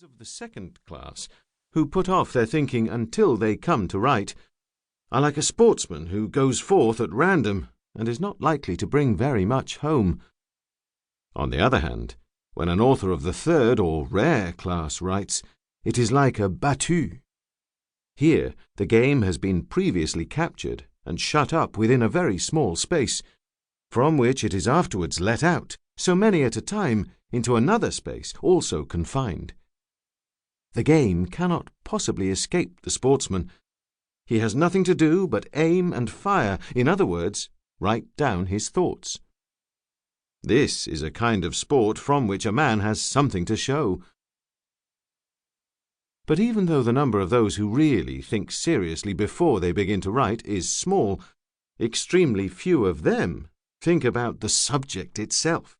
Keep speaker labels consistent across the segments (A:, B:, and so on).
A: Of the second class, who put off their thinking until they come to write, are like a sportsman who goes forth at random and is not likely to bring very much home. On the other hand, when an author of the third or rare class writes, it is like a battue. Here the game has been previously captured and shut up within a very small space, from which it is afterwards let out, so many at a time, into another space also confined. The game cannot possibly escape the sportsman. He has nothing to do but aim and fire, in other words, write down his thoughts. This is a kind of sport from which a man has something to show. But even though the number of those who really think seriously before they begin to write is small, extremely few of them think about the subject itself.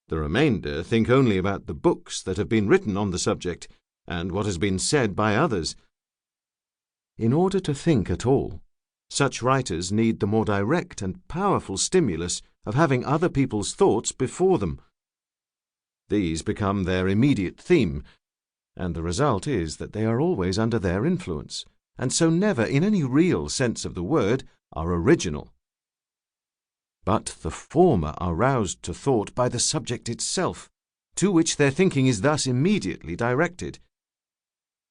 A: The remainder think only about the books that have been written on the subject and what has been said by others. In order to think at all, such writers need the more direct and powerful stimulus of having other people's thoughts before them. These become their immediate theme, and the result is that they are always under their influence, and so never, in any real sense of the word, are original. But the former are roused to thought by the subject itself, to which their thinking is thus immediately directed.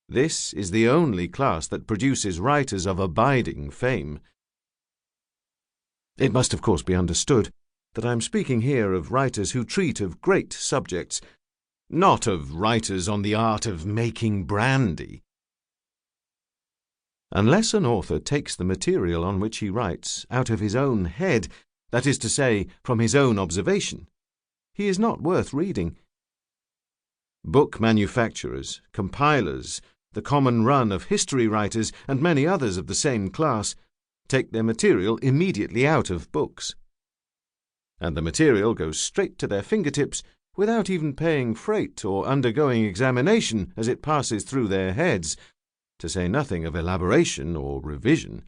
A: This is the only class that produces writers of abiding fame. It must of course be understood that I am speaking here of writers who treat of great subjects, not of writers on the art of making brandy. Unless an author takes the material on which he writes out of his own head, that is to say, from his own observation, he is not worth reading. Book manufacturers, compilers, the common run of history writers, and many others of the same class, take their material immediately out of books. And the material goes straight to their fingertips without even paying freight or undergoing examination as it passes through their heads, to say nothing of elaboration or revision.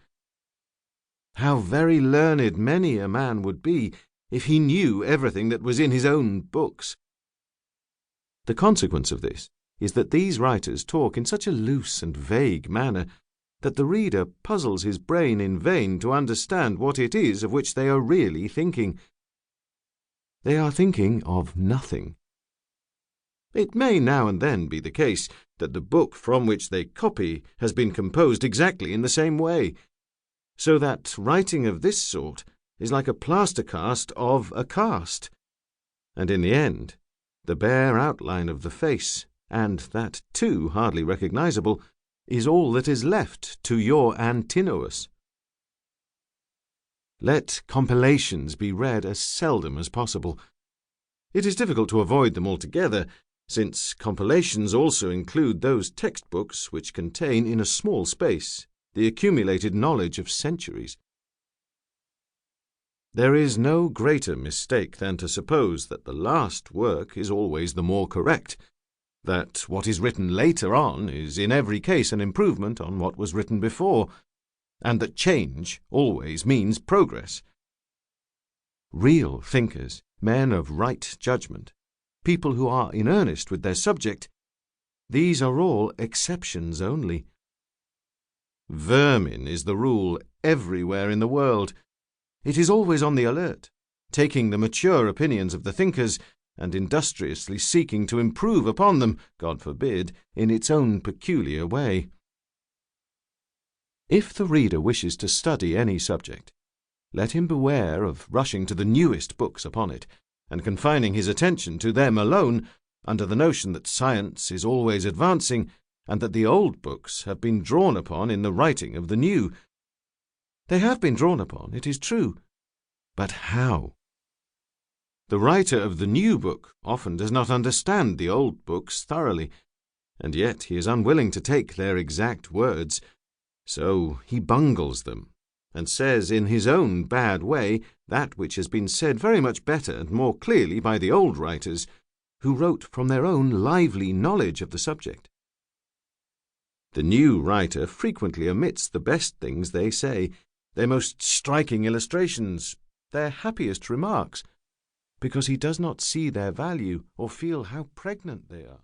A: How very learned many a man would be if he knew everything that was in his own books. The consequence of this is that these writers talk in such a loose and vague manner that the reader puzzles his brain in vain to understand what it is of which they are really thinking. They are thinking of nothing. It may now and then be the case that the book from which they copy has been composed exactly in the same way, so that writing of this sort is like a plaster cast of a cast, and in the end, the bare outline of the face, and that too hardly recognizable, is all that is left to your Antinous. Let compilations be read as seldom as possible. It is difficult to avoid them altogether, since compilations also include those textbooks which contain in a small space the accumulated knowledge of centuries. There is no greater mistake than to suppose that the last work is always the more correct, that what is written later on is in every case an improvement on what was written before, and that change always means progress. Real thinkers, men of right judgment, people who are in earnest with their subject, these are all exceptions only. Vermin is the rule everywhere in the world. It is always on the alert, taking the mature opinions of the thinkers and industriously seeking to improve upon them, God forbid, in its own peculiar way. If the reader wishes to study any subject, let him beware of rushing to the newest books upon it, and confining his attention to them alone, under the notion that science is always advancing, and that the old books have been drawn upon in the writing of the new. They have been drawn upon, it is true, but how? The writer of the new book often does not understand the old books thoroughly, and yet he is unwilling to take their exact words, so he bungles them, and says in his own bad way that which has been said very much better and more clearly by the old writers, who wrote from their own lively knowledge of the subject. The new writer frequently omits the best things they say, their most striking illustrations, their happiest remarks, because he does not see their value or feel how pregnant they are.